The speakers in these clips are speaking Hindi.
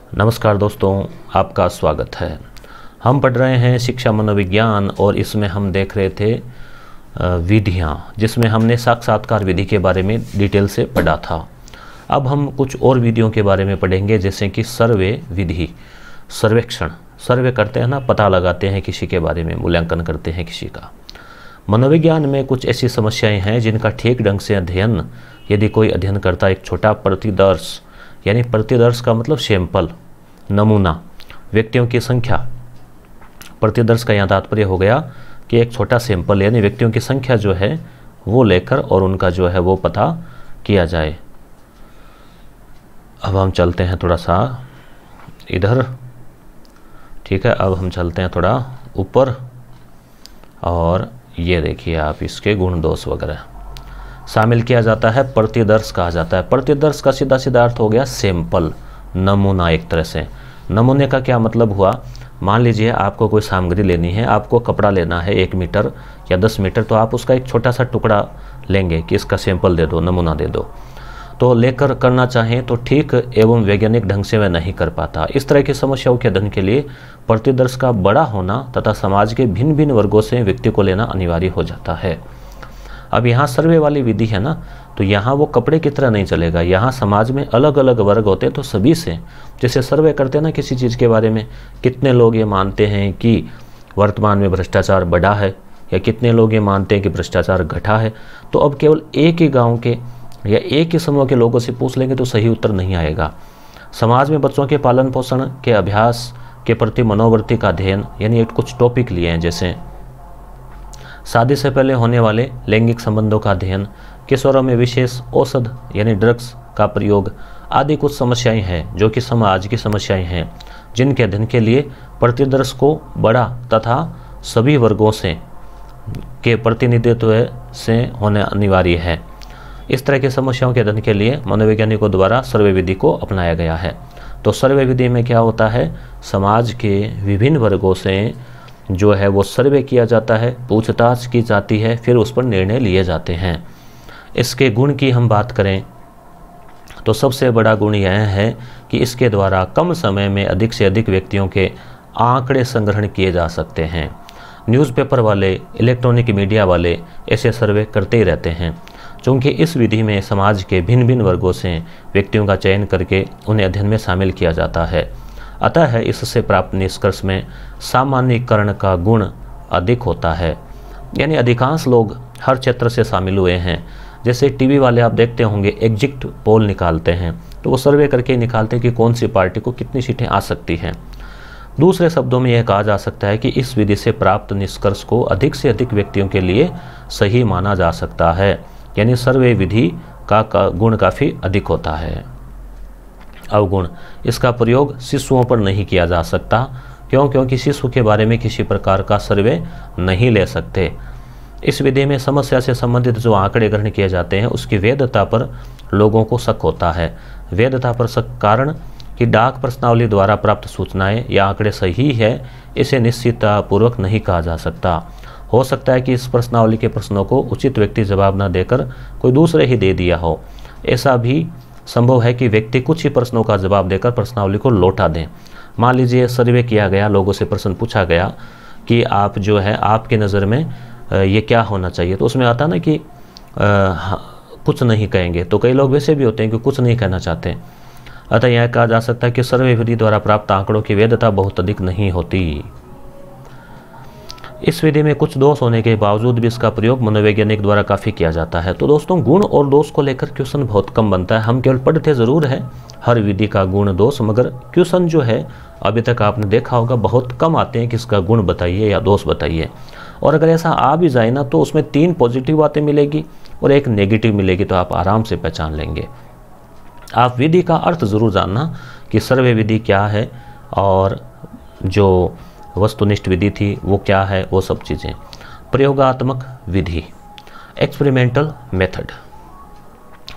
नमस्कार दोस्तों, आपका स्वागत है। हम पढ़ रहे हैं शिक्षा मनोविज्ञान और इसमें हम देख रहे थे विधियाँ, जिसमें हमने साक्षात्कार विधि के बारे में डिटेल से पढ़ा था। अब हम कुछ और विधियों के बारे में पढ़ेंगे, जैसे कि सर्वे विधि। सर्वेक्षण, सर्वे करते हैं ना, पता लगाते हैं किसी के बारे में, मूल्यांकन करते हैं किसी का। मनोविज्ञान में कुछ ऐसी समस्याएं हैं जिनका ठीक ढंग से अध्ययन यदि कोई अध्ययनकर्ता एक छोटा प्रतिदर्श, यानी प्रतिदर्श का मतलब सैंपल, नमूना, व्यक्तियों की संख्या, प्रतिदर्श का यहाँ तात्पर्य हो गया कि एक छोटा सैंपल यानी व्यक्तियों की संख्या जो है वो लेकर और उनका जो है वो पता किया जाए। अब हम चलते हैं थोड़ा सा इधर, ठीक है। अब हम चलते हैं थोड़ा ऊपर और ये देखिए आप, इसके गुण दोष वगैरह शामिल किया जाता है। प्रतिदर्श कहा जाता है। प्रतिदर्श का सीधा सीधा अर्थ हो गया सैंपल, नमूना। एक तरह से नमूने का क्या मतलब हुआ, मान लीजिए आपको कोई सामग्री लेनी है, आपको कपड़ा लेना है 1 मीटर या 10 मीटर, तो आप उसका एक छोटा सा टुकड़ा लेंगे कि इसका सैंपल दे दो, नमूना दे दो। तो लेकर करना चाहें तो ठीक एवं वैज्ञानिक ढंग से वह नहीं कर पाता। इस तरह की समस्याओं के अध्ययन के लिए प्रतिदर्श का बड़ा होना तथा समाज के भिन्न भिन्न वर्गों से व्यक्ति को लेना अनिवार्य हो जाता है। अब यहाँ सर्वे वाली विधि है ना, तो यहाँ वो कपड़े की तरह नहीं चलेगा। यहाँ समाज में अलग अलग वर्ग होते हैं, तो सभी से, जैसे सर्वे करते हैं ना किसी चीज़ के बारे में, कितने लोग ये मानते हैं कि वर्तमान में भ्रष्टाचार बढ़ा है, या कितने लोग ये मानते हैं कि भ्रष्टाचार घटा है। तो अब केवल एक ही गाँव के या एक ही समूह के लोगों से पूछ लेंगे तो सही उत्तर नहीं आएगा। समाज में बच्चों के पालन पोषण के अभ्यास के प्रति मनोवृत्ति का अध्ययन, यानी कुछ टॉपिक लिए हैं, जैसे शादी से पहले होने वाले लैंगिक संबंधों का अध्ययन, किशोरों में विशेष औषध यानी ड्रग्स का प्रयोग आदि कुछ समस्याएं हैं जो कि समाज की समस्याएं हैं, जिनके अध्ययन के लिए प्रतिदर्श को बड़ा तथा सभी वर्गों से के प्रतिनिधित्व से होने अनिवार्य है। इस तरह की समस्याओं के अध्ययन के लिए मनोवैज्ञानिकों द्वारा सर्वे विधि को अपनाया गया है। तो सर्वे विधि में क्या होता है, समाज के विभिन्न वर्गों से जो है वो सर्वे किया जाता है, पूछताछ की जाती है, फिर उस पर निर्णय लिए जाते हैं। इसके गुण की हम बात करें तो सबसे बड़ा गुण यह है कि इसके द्वारा कम समय में अधिक से अधिक व्यक्तियों के आंकड़े संग्रहण किए जा सकते हैं। न्यूज़पेपर वाले, इलेक्ट्रॉनिक मीडिया वाले ऐसे सर्वे करते ही रहते हैं। चूँकि इस विधि में समाज के भिन्न भिन्न वर्गों से व्यक्तियों का चयन करके उन्हें अध्ययन में शामिल किया जाता है, अतः इससे प्राप्त निष्कर्ष में सामान्यीकरण का गुण अधिक होता है। यानी अधिकांश लोग हर क्षेत्र से शामिल हुए हैं। जैसे टीवी वाले आप देखते होंगे, एग्जिट पोल निकालते हैं, तो वो सर्वे करके निकालते हैं कि कौन सी पार्टी को कितनी सीटें आ सकती हैं। दूसरे शब्दों में यह कहा जा सकता है कि इस विधि से प्राप्त निष्कर्ष को अधिक से अधिक व्यक्तियों के लिए सही माना जा सकता है। यानी सर्वे विधि का गुण काफ़ी अधिक होता है। अवगुण, इसका प्रयोग शिशुओं पर नहीं किया जा सकता। क्योंकि शिशु के बारे में किसी प्रकार का सर्वे नहीं ले सकते। इस विधि में समस्या से संबंधित जो आंकड़े ग्रहण किए जाते हैं उसकी वैधता पर लोगों को शक होता है। वैधता पर शक कारण कि डाक प्रश्नावली द्वारा प्राप्त सूचनाएं या आंकड़े सही है, इसे निश्चिततापूर्वक नहीं कहा जा सकता। हो सकता है कि इस प्रश्नावली के प्रश्नों को उचित व्यक्ति जवाब न देकर कोई दूसरे ही दे दिया हो। ऐसा भी संभव है कि व्यक्ति कुछ ही प्रश्नों का जवाब देकर प्रश्नावली को लौटा दें। मान लीजिए सर्वे किया गया, लोगों से प्रश्न पूछा गया कि आप जो है, आपके नज़र में ये क्या होना चाहिए, तो उसमें आता ना कि कुछ नहीं कहेंगे। तो कई लोग वैसे भी होते हैं कि कुछ नहीं कहना चाहते। अतः यह कहा जा सकता है कि सर्वे विधि द्वारा प्राप्त आंकड़ों की वैधता बहुत अधिक नहीं होती। इस विधि में कुछ दोष होने के बावजूद भी इसका प्रयोग मनोवैज्ञानिक द्वारा काफ़ी किया जाता है। तो दोस्तों, गुण और दोष को लेकर क्वेश्चन बहुत कम बनता है। हम केवल पढ़ते ज़रूर है हर विधि का गुण दोष, मगर क्वेश्चन जो है अभी तक आपने देखा होगा बहुत कम आते हैं कि इसका गुण बताइए या दोष बताइए। और अगर ऐसा आ भी जाए ना, तो उसमें 3 पॉजिटिव बातें मिलेगी और 1 नेगेटिव मिलेगी, तो आप आराम से पहचान लेंगे। आप विधि का अर्थ ज़रूर जानना कि सर्वे विधि क्या है और जो वस्तुनिष्ठ विधि थी वो क्या है, वो सब चीज़ें। प्रयोगात्मक विधि, एक्सपेरिमेंटल मेथड।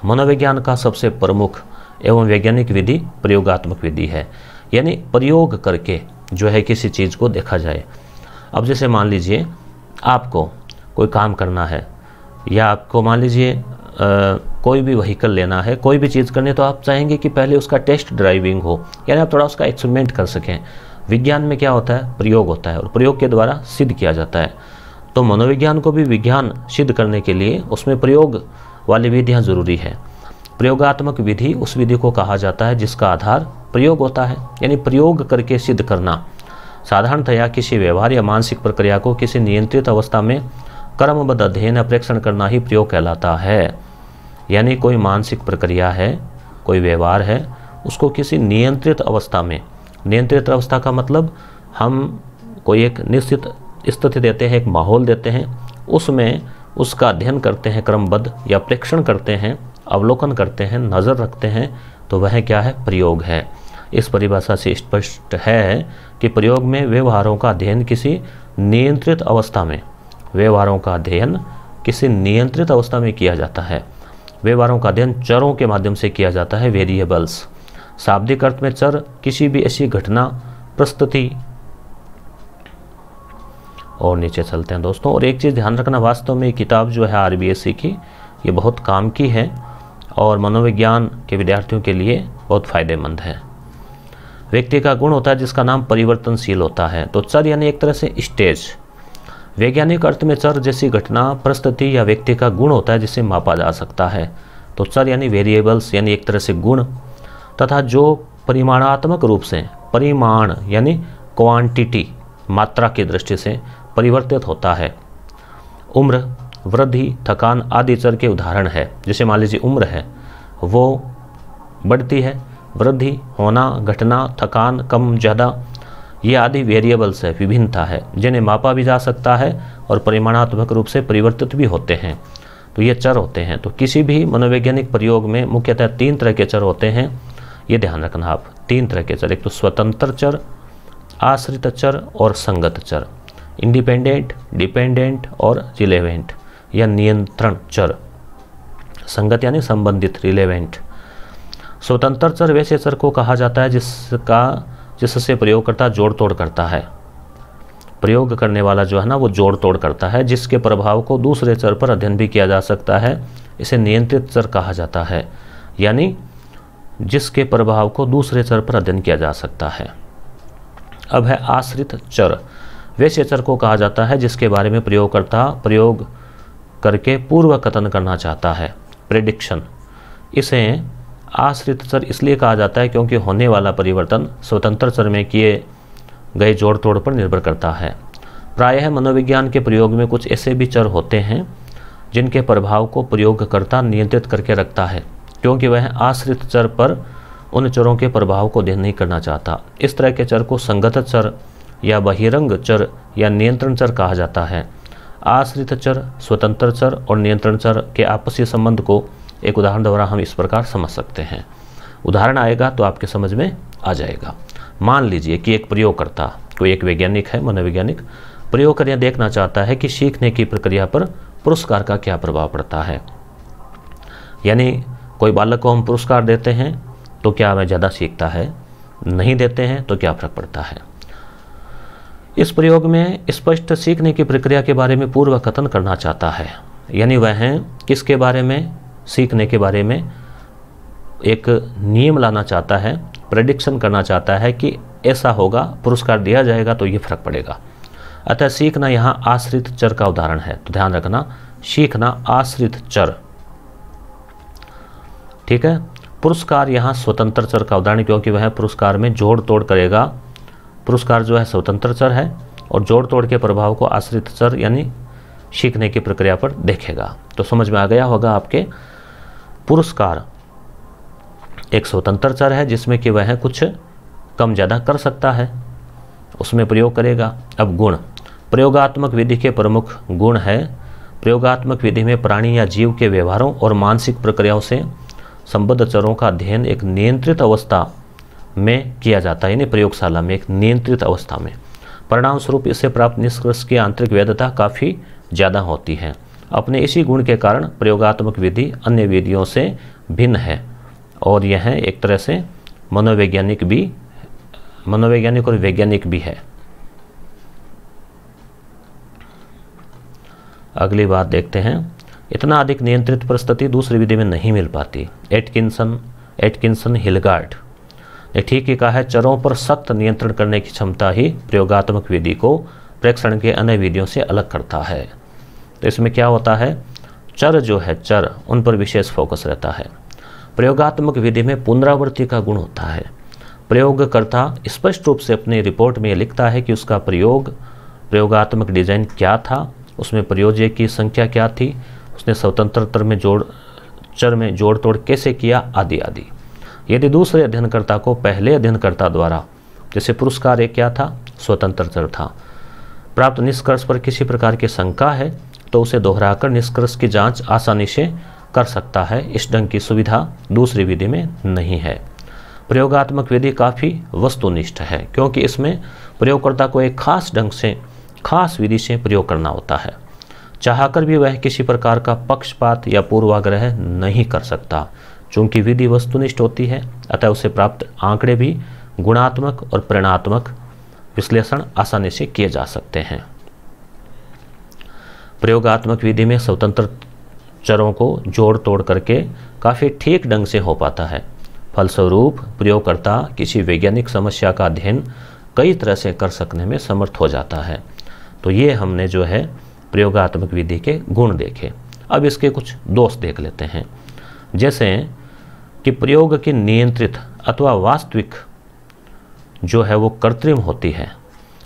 मनोविज्ञान का सबसे प्रमुख एवं वैज्ञानिक विधि प्रयोगात्मक विधि है। यानी प्रयोग करके जो है किसी चीज़ को देखा जाए। अब जैसे मान लीजिए आपको कोई काम करना है, या आपको मान लीजिए कोई भी व्हीकल लेना है, कोई भी चीज़ करनी है, तो आप चाहेंगे कि पहले उसका टेस्ट ड्राइविंग हो, यानी आप थोड़ा उसका एक्सपेरिमेंट कर सकें। विज्ञान में क्या होता है, प्रयोग होता है और प्रयोग के द्वारा सिद्ध किया जाता है। तो मनोविज्ञान को भी विज्ञान सिद्ध करने के लिए उसमें प्रयोग वाली विधियाँ ज़रूरी है। प्रयोगात्मक विधि उस विधि को कहा जाता है जिसका आधार प्रयोग होता है, यानी प्रयोग करके सिद्ध करना। साधारणतया किसी व्यवहार या मानसिक प्रक्रिया को किसी नियंत्रित अवस्था में क्रमबद्ध अध्ययन या प्रेक्षण करना ही प्रयोग कहलाता है। यानी कोई मानसिक प्रक्रिया है, कोई व्यवहार है, उसको किसी नियंत्रित अवस्था में, नियंत्रित अवस्था का मतलब हम कोई एक निश्चित स्थिति देते हैं, एक माहौल देते हैं, उसमें उसका अध्ययन करते हैं क्रमबद्ध, या प्रेक्षण करते हैं, अवलोकन करते हैं, नज़र रखते हैं, तो वह क्या है, प्रयोग है। इस परिभाषा से स्पष्ट है कि प्रयोग में व्यवहारों का अध्ययन किसी नियंत्रित अवस्था में, व्यवहारों का अध्ययन किसी नियंत्रित अवस्था में किया जाता है। व्यवहारों का अध्ययन चरों के माध्यम से किया जाता है, वेरिएबल्स। शाब्दिक अर्थ में चर किसी भी ऐसी घटना, प्रस्तुति, और नीचे चलते हैं दोस्तों। और एक चीज़ ध्यान रखना, वास्तव में किताब जो है RBSc की, ये बहुत काम की है और मनोविज्ञान के विद्यार्थियों के लिए बहुत फ़ायदेमंद है। व्यक्ति का गुण होता है जिसका नाम परिवर्तनशील होता है। तो चर यानी एक तरह से स्टेज। वैज्ञानिक अर्थ में चर जैसी घटना, परिस्थिति या व्यक्ति का गुण होता है जिसे मापा जा सकता है। तो चर यानी वेरिएबल्स, यानी एक तरह से गुण, तथा जो परिमाणात्मक रूप से, परिमाण यानी क्वांटिटी, मात्रा की दृष्टि से परिवर्तित होता है। उम्र, वृद्धि, थकान आदि चर के उदाहरण है। जैसे मान लीजिए उम्र है, वो बढ़ती है, वृद्धि, होना, घटना, थकान, कम, ज़्यादा, ये आदि वेरिएबल्स है, विभिन्नता है, जिन्हें मापा भी जा सकता है और परिमाणात्मक रूप से परिवर्तित भी होते हैं। तो ये चर होते हैं। तो किसी भी मनोवैज्ञानिक प्रयोग में मुख्यतः 3 तरह के चर होते हैं, ये ध्यान रखना आप। 3 तरह के चर, एक तो स्वतंत्र चर, आश्रित चर और संगत चर। इंडिपेंडेंट, डिपेंडेंट और रिलेवेंट या नियंत्रण चर। संगत यानी संबंधित, रिलेवेंट। स्वतंत्र चर वैसे चर को कहा जाता है जिससे प्रयोगकर्ता जोड़ तोड़ करता है। प्रयोग करने वाला जो है ना, वो जोड़ तोड़ करता है, जिसके प्रभाव को दूसरे चर पर अध्ययन भी किया जा सकता है। इसे नियंत्रित चर कहा जाता है, यानी जिसके प्रभाव को दूसरे चर पर अध्ययन किया जा सकता है। अब है आश्रित चर। वैसे चर को कहा जाता है जिसके बारे में प्रयोगकर्ता प्रयोग करके पूर्व कथन करना चाहता है, प्रेडिक्शन। इसे आश्रित चर इसलिए कहा जाता है क्योंकि होने वाला परिवर्तन स्वतंत्र चर में किए गए जोड़ तोड़ पर निर्भर करता है। प्रायः मनोविज्ञान के प्रयोग में कुछ ऐसे भी चर होते हैं जिनके प्रभाव को प्रयोगकर्ता नियंत्रित करके रखता है, क्योंकि वह आश्रित चर पर उन चरों के प्रभाव को अध्ययन नहीं करना चाहता। इस तरह के चर को संगत चर या बहिरंग चर या नियंत्रण चर कहा जाता है। आश्रित चर, स्वतंत्र चर और नियंत्रण चर के आपसी संबंध को एक उदाहरण द्वारा हम इस प्रकार समझ सकते हैं। उदाहरण आएगा तो आपके समझ में आ जाएगा। मान लीजिए कि एक प्रयोगकर्ता, कोई एक वैज्ञानिक है, मनोवैज्ञानिक, प्रयोग कर देखना चाहता है कि सीखने की प्रक्रिया पर पुरस्कार का क्या प्रभाव पड़ता है। यानी कोई बालक को हम पुरस्कार देते हैं तो क्या वह ज़्यादा सीखता है, नहीं देते हैं तो क्या फर्क पड़ता है। इस प्रयोग में स्पष्ट सीखने की प्रक्रिया के बारे में पूर्व कथन करना चाहता है, यानी वह किसके बारे में, सीखने के बारे में एक नियम लाना चाहता है, प्रेडिक्शन करना चाहता है कि ऐसा होगा, पुरस्कार दिया जाएगा तो ये फर्क पड़ेगा। अतः सीखना यहाँ आश्रित चर का उदाहरण है। तो ध्यान रखना, सीखना आश्रित चर, ठीक है। पुरस्कार यहाँ स्वतंत्र चर का उदाहरण, क्योंकि वह पुरस्कार में जोड़ तोड़ करेगा। पुरस्कार जो है स्वतंत्र चर है और जोड़ तोड़ के प्रभाव को आश्रित चर यानी सीखने की प्रक्रिया पर देखेगा। तो समझ में आ गया होगा आपके। पुरस्कार एक स्वतंत्र चर है जिसमें कि वह कुछ कम ज़्यादा कर सकता है, उसमें प्रयोग करेगा। अब गुण, प्रयोगात्मक विधि के प्रमुख गुण है। प्रयोगात्मक विधि में प्राणी या जीव के व्यवहारों और मानसिक प्रक्रियाओं से संबद्ध चरों का अध्ययन एक नियंत्रित अवस्था में किया जाता है, यानी प्रयोगशाला में एक नियंत्रित अवस्था में। परिणाम स्वरूप इससे प्राप्त निष्कर्ष की आंतरिक वैधता काफ़ी ज़्यादा होती है। अपने इसी गुण के कारण प्रयोगात्मक विधि अन्य विधियों से भिन्न है और यह एक तरह से मनोवैज्ञानिक और वैज्ञानिक भी है। अगली बात देखते हैं, इतना अधिक नियंत्रित परिस्थिति दूसरी विधि में नहीं मिल पाती। एटकिंसन हिलगार्ड ने ठीक ही कहा है, चरों पर सख्त नियंत्रण करने की क्षमता ही प्रयोगात्मक विधि को प्रेक्षण के अन्य विधियों से अलग करता है। तो इसमें क्या होता है, चर जो है चर, उन पर विशेष फोकस रहता है। प्रयोगात्मक विधि में पुनरावृत्ति का गुण होता है। प्रयोगकर्ता स्पष्ट रूप से अपनी रिपोर्ट में लिखता है कि उसका प्रयोगात्मक डिजाइन क्या था, उसमें प्रयोज्य की संख्या क्या थी, उसने स्वतंत्र चर में जोड़ तोड़ कैसे किया, आदि आदि। यदि दूसरे अध्ययनकर्ता को पहले अध्ययनकर्ता द्वारा, जैसे पुरस्कार क्या था, स्वतंत्र चर था, प्राप्त निष्कर्ष पर किसी प्रकार की शंका है तो उसे दोहराकर निष्कर्ष की जांच आसानी से कर सकता है। इस ढंग की सुविधा दूसरी विधि में नहीं है। प्रयोगात्मक विधि काफ़ी वस्तुनिष्ठ है क्योंकि इसमें प्रयोगकर्ता को एक खास ढंग से, खास विधि से प्रयोग करना होता है। चाहकर भी वह किसी प्रकार का पक्षपात या पूर्वाग्रह नहीं कर सकता। चूंकि विधि वस्तुनिष्ठ होती है, अतः उसे प्राप्त आंकड़े भी गुणात्मक और परिणात्मक विश्लेषण आसानी से किए जा सकते हैं। प्रयोगात्मक विधि में स्वतंत्र चरों को जोड़ तोड़ करके काफ़ी ठीक ढंग से हो पाता है। फलस्वरूप प्रयोगकर्ता किसी वैज्ञानिक समस्या का अध्ययन कई तरह से कर सकने में समर्थ हो जाता है। तो ये हमने जो है प्रयोगात्मक विधि के गुण देखे। अब इसके कुछ दोष देख लेते हैं, जैसे कि प्रयोग की नियंत्रित अथवा वास्तविक जो है वो कृत्रिम होती है।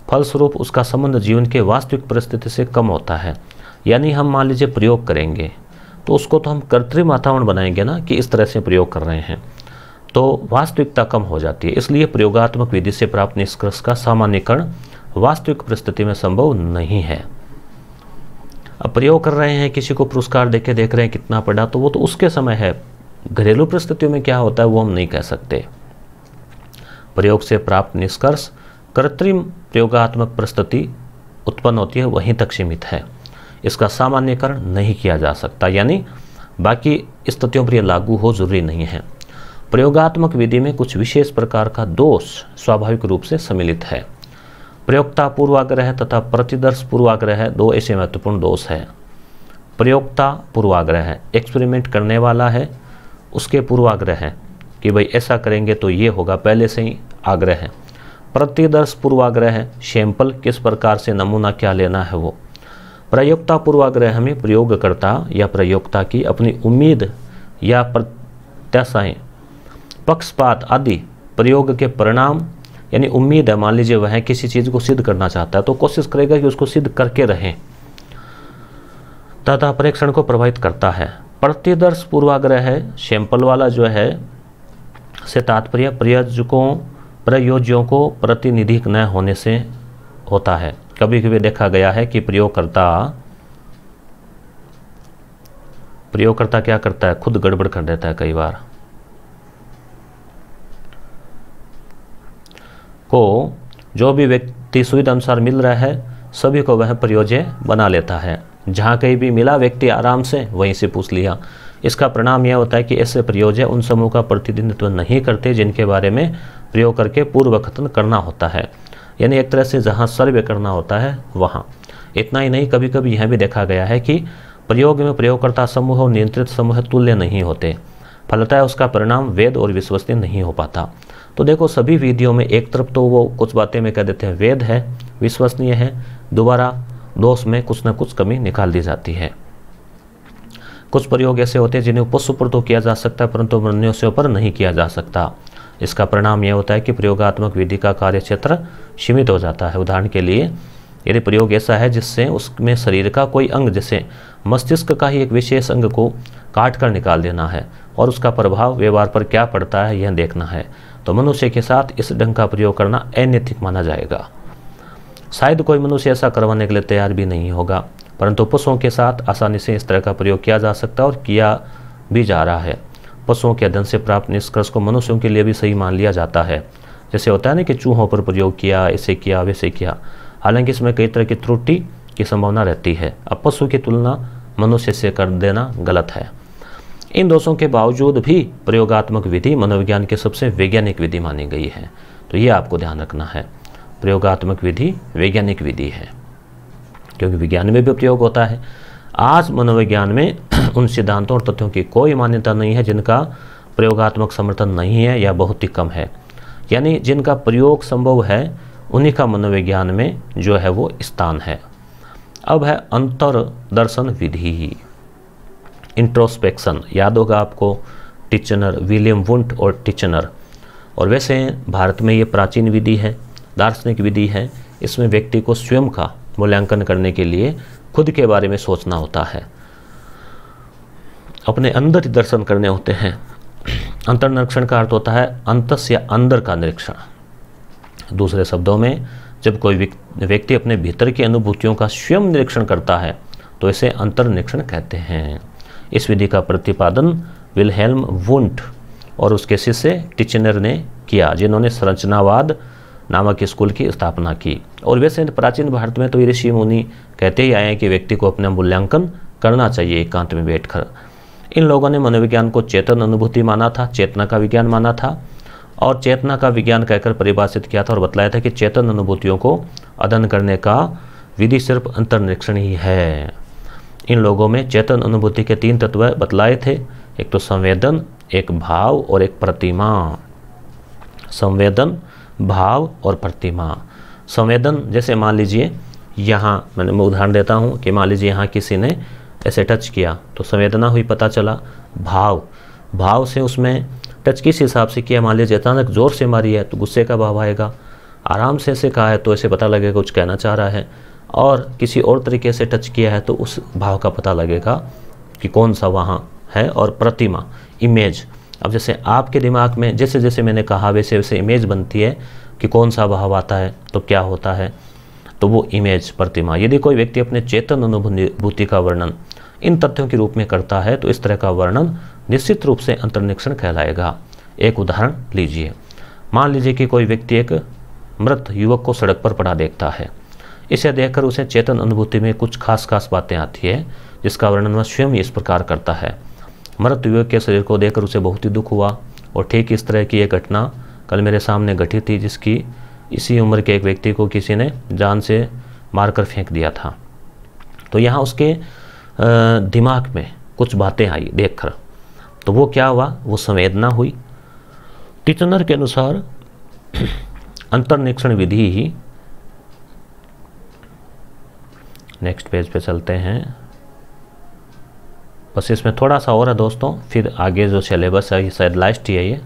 फलस्वरूप उसका संबंध जीवन के वास्तविक परिस्थिति से कम होता है। यानी हम मान लीजिए प्रयोग करेंगे तो उसको तो हम कृत्रिम वातावरण बनाएंगे ना कि इस तरह से प्रयोग कर रहे हैं, तो वास्तविकता कम हो जाती है। इसलिए प्रयोगात्मक विधि से प्राप्त निष्कर्ष का सामान्यीकरण वास्तविक परिस्थिति में संभव नहीं है। अब प्रयोग कर रहे हैं, किसी को पुरस्कार देके देख रहे हैं कितना पड़ा, तो वो तो उसके समय है। घरेलू परिस्थितियों में क्या होता है वो हम नहीं कह सकते। प्रयोग से प्राप्त निष्कर्ष कृत्रिम प्रयोगात्मक परिस्थिति उत्पन्न होती है वहीं तक सीमित है, इसका सामान्यीकरण नहीं किया जा सकता। यानी बाकी स्थितियों पर यह लागू हो जरूरी नहीं है। प्रयोगात्मक विधि में कुछ विशेष प्रकार का दोष स्वाभाविक रूप से सम्मिलित है। प्रयोक्ता पूर्वाग्रह तथा प्रतिदर्श पूर्वाग्रह दो ऐसे महत्वपूर्ण दोष है। प्रयोक्ता पूर्वाग्रह, एक्सपेरिमेंट करने वाला है, उसके पूर्वाग्रह है कि भाई ऐसा करेंगे तो ये होगा, पहले से ही आग्रह है। प्रतिदर्श पूर्वाग्रह है, सैंपल किस प्रकार से, नमूना क्या लेना है वो। प्रयोक्ता पूर्वाग्रह में प्रयोगकर्ता या प्रयोक्ता की अपनी उम्मीद या प्रत्याशाएं, पक्षपात आदि प्रयोग के परिणाम, यानी उम्मीद है, मान लीजिए वह किसी चीज़ को सिद्ध करना चाहता है तो कोशिश करेगा कि उसको सिद्ध करके रहें, तथा परीक्षण को प्रभावित करता है। प्रतिदर्श पूर्वाग्रह है, सैंपल वाला जो है से तात्पर्य प्रयोज्यों को प्रतिनिधिक न होने से होता है। कभी कभी देखा गया है कि प्रयोगकर्ता क्या करता है, खुद गड़बड़ कर देता है। कई बार को जो भी व्यक्ति सुविधा अनुसार मिल रहा है सभी को वह प्रयोज्य बना लेता है। जहाँ कहीं भी मिला व्यक्ति आराम से वहीं से पूछ लिया। इसका परिणाम यह होता है कि ऐसे प्रयोज्य उन समूह का प्रतिनिधित्व नहीं करते जिनके बारे में प्रयोग करके पूर्व कथन करना होता है। यानी एक तरह से जहाँ सर्वे करना होता है वहाँ। इतना ही नहीं, कभी कभी यह भी देखा गया है कि प्रयोग में प्रयोगकर्ता समूह और नियंत्रित समूह तुल्य नहीं होते, फलतः उसका परिणाम वैध और विश्वसनीय नहीं हो पाता। तो देखो सभी विधियों में एक तरफ तो वो कुछ बातें में कह देते हैं वैध है, विश्वसनीय है, दोबारा दोष में कुछ न कुछ कमी निकाल दी जाती है। कुछ प्रयोग ऐसे होते हैं जिन्हें पशु पर तो किया जा सकता है परंतु मनुष्यों पर नहीं किया जा सकता। इसका परिणाम यह होता है कि प्रयोगात्मक विधि का कार्यक्षेत्र सीमित हो जाता है। उदाहरण के लिए यदि प्रयोग ऐसा है जिससे उसमें शरीर का कोई अंग, जैसे मस्तिष्क का ही एक विशेष अंग को काट कर निकाल देना है और उसका प्रभाव व्यवहार पर क्या पड़ता है यह देखना है, तो मनुष्य के साथ इस ढंग का प्रयोग करना अनैतिक माना जाएगा। शायद कोई मनुष्य ऐसा करवाने के लिए तैयार भी नहीं होगा, परंतु पशुओं के साथ आसानी से इस तरह का प्रयोग किया जा सकता है और किया भी जा रहा है। पशुओं के अध्ययन से प्राप्त निष्कर्ष को मनुष्यों के लिए भी सही मान लिया जाता है। जैसे होता है ना कि चूहों पर प्रयोग किया, ऐसे किया, वैसे किया, हालांकि इसमें कई तरह की त्रुटि की संभावना रहती है। अब पशु की तुलना मनुष्य से कर देना गलत है। इन दोषों के बावजूद भी प्रयोगात्मक विधि मनोविज्ञान की सबसे वैज्ञानिक विधि मानी गई है। तो ये आपको ध्यान रखना है, प्रयोगात्मक विधि वैज्ञानिक विधि है क्योंकि विज्ञान में भी प्रयोग होता है। आज मनोविज्ञान में उन सिद्धांतों और तथ्यों की कोई मान्यता नहीं है जिनका प्रयोगात्मक समर्थन नहीं है या बहुत ही कम है। यानी जिनका प्रयोग संभव है उन्हीं का मनोविज्ञान में जो है वो स्थान है। अब है अंतर्दर्शन विधि, इंट्रोस्पेक्शन। याद होगा आपको टिचनर, विलियम वुंट और टिचनर। और वैसे भारत में ये प्राचीन विधि है, दार्शनिक विधि है। इसमें व्यक्ति को स्वयं का मूल्यांकन करने के लिए खुद के बारे में सोचना होता है, अपने अंदर ही दर्शन करने होते हैं। अंतर्निरीक्षण का अर्थ होता है अंतस या अंदर का निरीक्षण। दूसरे शब्दों में जब कोई व्यक्ति अपने भीतर की अनुभूतियों का स्वयं निरीक्षण करता है तो इसे अंतर्निरीक्षण कहते हैं। इस विधि का प्रतिपादन विल्हेल्म वुंट और उसके शिष्य टिचनर ने किया, जिन्होंने संरचनावाद नामक स्कूल की स्थापना की। और वैसे प्राचीन भारत में तो ये ऋषि मुनि कहते ही आए हैं कि व्यक्ति को अपना मूल्यांकन करना चाहिए एकांत में बैठकर। इन लोगों ने मनोविज्ञान को चेतन अनुभूति माना था, चेतना का विज्ञान माना था और चेतना का विज्ञान कहकर परिभाषित किया था और बतलाया था कि चेतन अनुभूतियों को अध्ययन करने का विधि सिर्फ अंतर्निरीक्षण ही है। इन लोगों में चेतन अनुभूति के 3 तत्व बतलाए थे, एक तो संवेदन, एक भाव और एक प्रतिमा। संवेदन, भाव और प्रतिमा। संवेदन जैसे मान लीजिए यहाँ मैं उदाहरण देता हूँ कि मान लीजिए यहाँ किसी ने ऐसे टच किया तो संवेदना हुई, पता चला। भाव से उसमें टच किस हिसाब से किया, मान लीजिए अचानक जोर से मारी है तो गुस्से का भाव आएगा, आराम से ऐसे कहा है तो ऐसे पता लगेगा कुछ कहना चाह रहा है, और किसी और तरीके से टच किया है तो उस भाव का पता लगेगा कि कौन सा वहाँ है। और प्रतिमा, इमेज। अब जैसे आपके दिमाग में जैसे जैसे मैंने कहा वैसे वैसे इमेज बनती है कि कौन सा भाव आता है तो क्या होता है, तो वो इमेज, प्रतिमा। यदि कोई व्यक्ति अपने चेतन अनुभूति का वर्णन इन तथ्यों के रूप में करता है तो इस तरह का वर्णन निश्चित रूप से अंतर्निरीक्षण कहलाएगा। एक उदाहरण लीजिए, मान लीजिए कि कोई व्यक्ति एक मृत युवक को सड़क पर पड़ा देखता है। इसे देखकर उसे चेतन अनुभूति में कुछ खास बातें आती है जिसका वर्णन वह स्वयं इस प्रकार करता है। मृत युवक के शरीर को देखकर उसे बहुत ही दुख हुआ और ठीक इस तरह की एक घटना कल मेरे सामने घटी थी, जिसकी इसी उम्र के एक व्यक्ति को किसी ने जान से मारकर फेंक दिया था। तो यहाँ उसके दिमाग में कुछ बातें आई देखकर, तो वो क्या हुआ, वो संवेदना हुई। टिचनर के अनुसार अंतर्निरीक्षण विधि ही, नेक्स्ट पेज पे चलते हैं, बस इसमें थोड़ा सा और है दोस्तों, फिर आगे जो सिलेबस है ये शायद लास्ट ही है ये,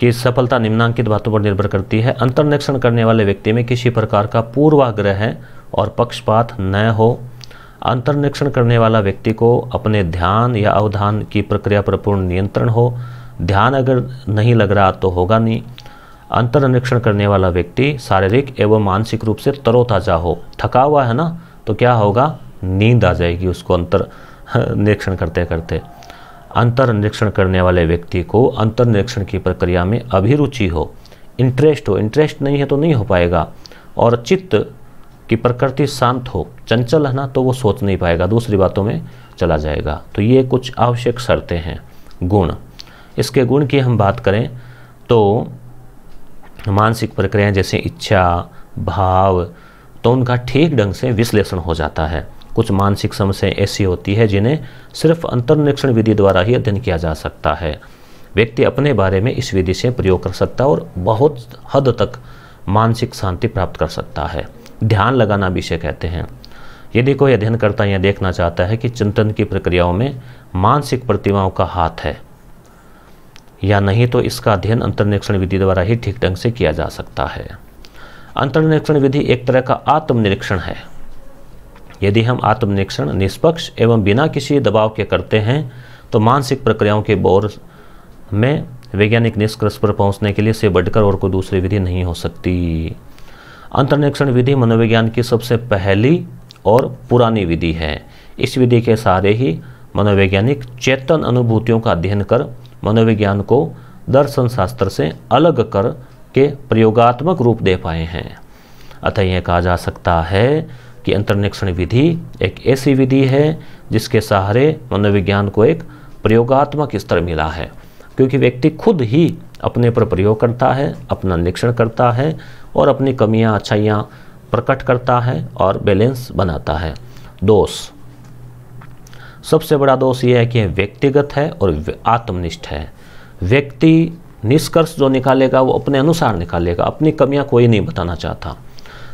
कि सफलता निम्नांकित बातों पर निर्भर करती है। अंतर्निरीक्षण करने वाले व्यक्ति में किसी प्रकार का पूर्वाग्रह और पक्षपात न हो। अंतर्निरीक्षण करने वाला व्यक्ति को अपने ध्यान या अवधान की प्रक्रिया पर पूर्ण नियंत्रण हो। ध्यान अगर नहीं लग रहा तो होगा नहीं। अंतर्निरीक्षण करने वाला व्यक्ति शारीरिक एवं मानसिक रूप से तरोताजा हो। थका हुआ है ना तो क्या होगा, नींद आ जाएगी उसको अंतर निरीक्षण करते करते। अंतर्निरीक्षण करने वाले व्यक्ति को अंतर्निरीक्षण की प्रक्रिया में अभिरुचि हो, इंटरेस्ट हो। इंटरेस्ट नहीं है तो नहीं हो पाएगा। और चित्त की प्रकृति शांत हो, चंचल है ना तो वो सोच नहीं पाएगा, दूसरी बातों में चला जाएगा। तो ये कुछ आवश्यक शर्तें हैं। गुण, इसके गुण की हम बात करें तो मानसिक प्रक्रियाएं जैसे इच्छा, भाव, तो उनका ठीक ढंग से विश्लेषण हो जाता है। कुछ मानसिक समस्याएं ऐसी होती है जिन्हें सिर्फ अंतर्निरीक्षण विधि द्वारा ही अध्ययन किया जा सकता है। व्यक्ति अपने बारे में इस विधि से प्रयोग कर सकता है और बहुत हद तक मानसिक शांति प्राप्त कर सकता है। ध्यान लगाना भी इसे कहते हैं। यदि कोई अध्ययन करता या देखना चाहता है कि चिंतन की प्रक्रियाओं में मानसिक प्रतिमाओं का हाथ है या नहीं, तो इसका अध्ययन अंतर्निरीक्षण विधि द्वारा ही ठीक ढंग से किया जा सकता है। अंतर्निरीक्षण विधि एक तरह का आत्मनिरीक्षण है। यदि हम आत्मनिरीक्षण निष्पक्ष एवं बिना किसी दबाव के करते हैं तो मानसिक प्रक्रियाओं के बोर में वैज्ञानिक निष्कर्ष पर पहुंचने के लिए से बढ़कर और कोई दूसरी विधि नहीं हो सकती। अंतर्निरीक्षण विधि मनोविज्ञान की सबसे पहली और पुरानी विधि है। इस विधि के सहारे ही मनोवैज्ञानिक चेतन अनुभूतियों का अध्ययन कर मनोविज्ञान को दर्शन शास्त्र से अलग कर के प्रयोगात्मक रूप दे पाए हैं। अतः यह कहा जा सकता है कि अंतर्निरीक्षण विधि एक ऐसी विधि है जिसके सहारे मनोविज्ञान को एक प्रयोगात्मक स्तर मिला है, क्योंकि व्यक्ति खुद ही अपने पर प्रयोग करता है, अपना निरीक्षण करता है और अपनी कमियां अच्छाइयां प्रकट करता है और बैलेंस बनाता है। दोष, सबसे बड़ा दोष ये है कि व्यक्तिगत है और आत्मनिष्ठ है। व्यक्ति निष्कर्ष जो निकालेगा वो अपने अनुसार निकालेगा, अपनी कमियां कोई नहीं बताना चाहता।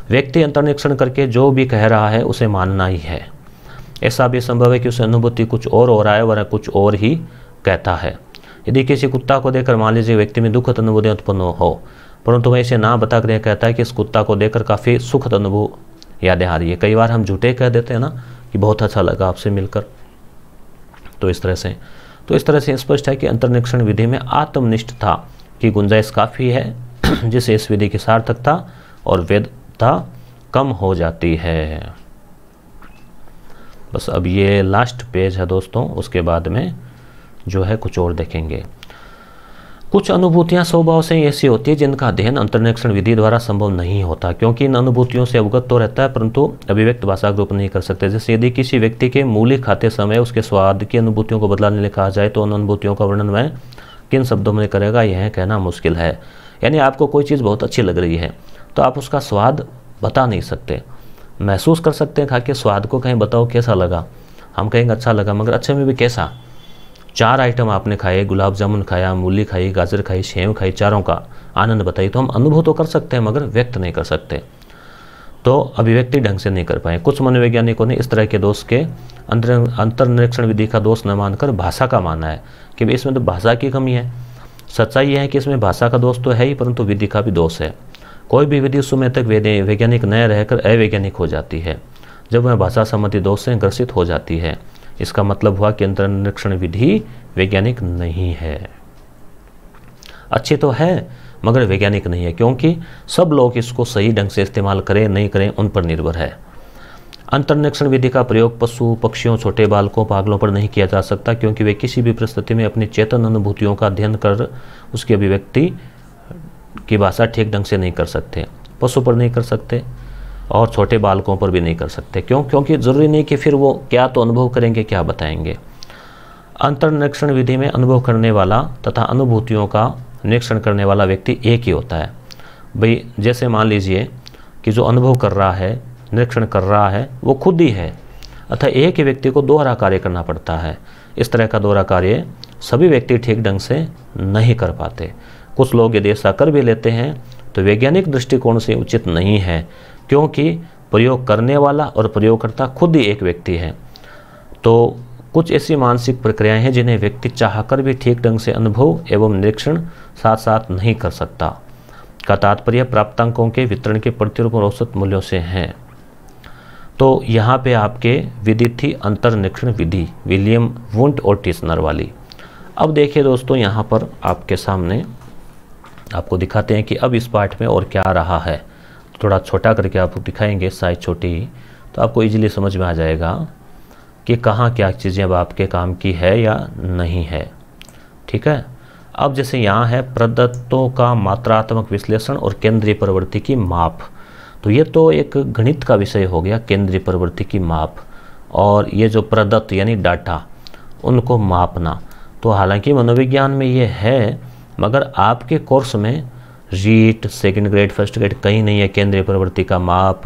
व्यक्ति अंतर्निरीक्षण करके जो भी कह रहा है उसे मानना ही है। ऐसा भी संभव है कि उसे अनुभूति कुछ और हो रहा है, वह कुछ और ही कहता है। यदि किसी कुत्ता को देखकर मान लीजिए व्यक्ति में दुखद अनुभूति उत्पन्न हो, परंतु वह इसे ना बताकर कहता है कि इस कुत्ता को देखकर काफ़ी सुखद अनुभव यादें आ रही है। कई बार हम झूठे कह देते हैं ना कि बहुत अच्छा लगा आपसे मिलकर, तो इस तरह से स्पष्ट है कि अंतर्निरीक्षण विधि में आत्मनिष्ठता की गुंजाइश काफ़ी है, जिससे इस विधि की सार्थकता और वैधता कम हो जाती है। बस अब ये लास्ट पेज है दोस्तों, उसके बाद में जो है कुछ और देखेंगे। कुछ अनुभूतियां स्वभाव से ऐसी होती है जिनका अध्ययन अंतर्निरीक्षण विधि द्वारा संभव नहीं होता, क्योंकि इन अनुभूतियों से अवगत तो रहता है परंतु अभिव्यक्त भाषा रूप नहीं कर सकते। जैसे यदि किसी व्यक्ति के मूली खाते समय उसके स्वाद की अनुभूतियों को बदलाने कहा जाए तो उन अनुभूतियों का वर्णन वह किन शब्दों में करेगा, यह कहना मुश्किल है। यानी आपको कोई चीज़ बहुत अच्छी लग रही है तो आप उसका स्वाद बता नहीं सकते, महसूस कर सकते हैं खा के स्वाद को, कहीं बताओ कैसा लगा, हम कहेंगे अच्छा लगा, मगर अच्छे में भी कैसा। 4 आइटम आपने खाए, गुलाब जामुन खाया, मूली खाई, गाजर खाई, सेव खाई, चारों का आनंद बताइए, तो हम अनुभव तो कर सकते हैं मगर व्यक्त नहीं कर सकते, तो अभिव्यक्ति ढंग से नहीं कर पाए। कुछ मनोवैज्ञानिकों ने इस तरह के दोष के अंतर्निरीक्षण विधि का दोष न मानकर भाषा का माना है कि इसमें तो भाषा की कमी है। सच्चाई यह है कि इसमें भाषा का दोष तो है ही, परंतु विधि का भी दोष है। कोई भी विधि उस समय तक वैज्ञानिक न रहकर अवैज्ञानिक हो जाती है जब वह भाषा संबंधी दोष से ग्रसित हो जाती है। इसका मतलब हुआ कि अंतर्निरीक्षण विधि वैज्ञानिक नहीं है। अच्छी तो है मगर वैज्ञानिक नहीं है, क्योंकि सब लोग इसको सही ढंग से इस्तेमाल करें नहीं करें उन पर निर्भर है। अंतर्निरीक्षण विधि का प्रयोग पशु, पक्षियों, छोटे बालकों, पागलों पर नहीं किया जा सकता, क्योंकि वे किसी भी परिस्थिति में अपनी चेतन अनुभूतियों का अध्ययन कर उसकी अभिव्यक्ति की भाषा ठीक ढंग से नहीं कर सकते। पशु पर नहीं कर सकते और छोटे बालकों पर भी नहीं कर सकते। क्यों? क्योंकि ज़रूरी नहीं कि फिर वो क्या तो अनुभव करेंगे, क्या बताएंगे। अंतर्निरीक्षण विधि में अनुभव करने वाला तथा अनुभूतियों का निरीक्षण करने वाला व्यक्ति एक ही होता है। भाई जैसे मान लीजिए कि जो अनुभव कर रहा है, निरीक्षण कर रहा है, वो खुद ही है, अतः एक ही व्यक्ति को दोहरा कार्य करना पड़ता है। इस तरह का दोहरा कार्य सभी व्यक्ति ठीक ढंग से नहीं कर पाते। कुछ लोग यदि ऐसा कर भी लेते हैं तो वैज्ञानिक दृष्टिकोण से उचित नहीं है, क्योंकि प्रयोग करने वाला और प्रयोगकर्ता खुद ही एक व्यक्ति है। तो कुछ ऐसी मानसिक प्रक्रियाएं हैं जिन्हें व्यक्ति चाहकर भी ठीक ढंग से अनुभव एवं निरीक्षण साथ साथ नहीं कर सकता। का तात्पर्य प्राप्तांकों के वितरण के प्रतिरूप और औसत मूल्यों से है। तो यहाँ पे आपके विधि थी अंतर्निरीक्षण विधि, विलियम वुंट और टिस्नर वाली। अब देखिए दोस्तों, यहाँ पर आपके सामने आपको दिखाते हैं कि अब इस पार्ट में और क्या रहा है। थोड़ा छोटा करके आपको दिखाएंगे, साइज छोटी, तो आपको इजीली समझ में आ जाएगा कि कहाँ क्या चीज़ें अब आपके काम की है या नहीं है। ठीक है। अब जैसे यहाँ है प्रदत्तों का मात्रात्मक विश्लेषण और केंद्रीय प्रवृत्ति की माप, तो ये तो एक गणित का विषय हो गया, केंद्रीय प्रवृत्ति की माप, और ये जो प्रदत्त यानी डाटा उनको मापना। तो हालांकि मनोविज्ञान में ये है, मगर आपके कोर्स में REET, second grade, first grade कहीं नहीं है केंद्रीय प्रवृत्ति का माप,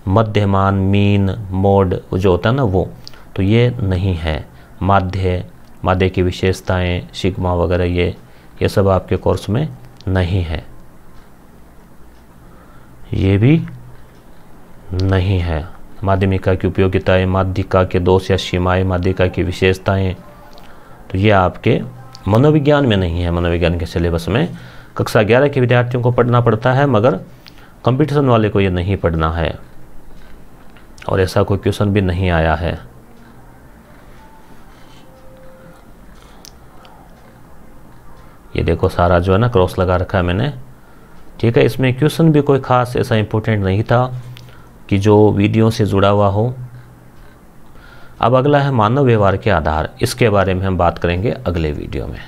मध्यमान, मीन, मोड जो होता है ना वो, तो ये नहीं है। माध्य की विशेषताएं, सिग्मा वगैरह ये सब आपके कोर्स में नहीं है, ये भी नहीं है। माध्यमिका की उपयोगिताएं, माध्यिका के दोष या सीमाएं, माध्यिका की विशेषताएं, तो ये आपके मनोविज्ञान में नहीं है। मनोविज्ञान के सिलेबस में कक्षा 11 के विद्यार्थियों को पढ़ना पड़ता है, मगर कंपटीशन वाले को ये नहीं पढ़ना है, और ऐसा कोई क्वेश्चन भी नहीं आया है। ये देखो सारा जो है ना क्रॉस लगा रखा है मैंने। ठीक है, इसमें क्वेश्चन भी कोई खास ऐसा इंपॉर्टेंट नहीं था कि जो वीडियो से जुड़ा हुआ हो। अब अगला है मानव व्यवहार के आधार, इसके बारे में हम बात करेंगे अगले वीडियो में।